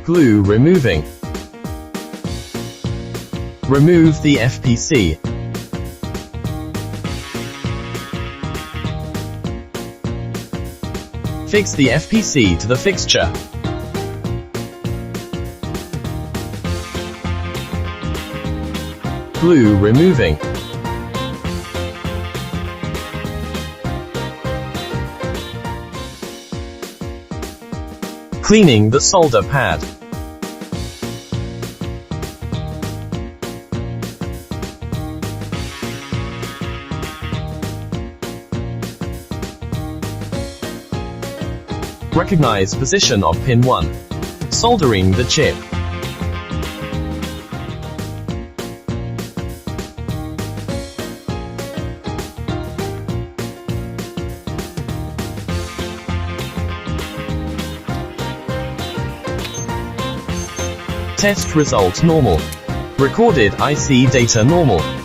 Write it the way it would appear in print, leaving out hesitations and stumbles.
Glue removing. Remove the FPC. Fix the FPC to the fixture. Glue removing. Cleaning the solder pad. Recognize position of pin 1. Soldering the chip. Test result normal. Recorded IC data normal.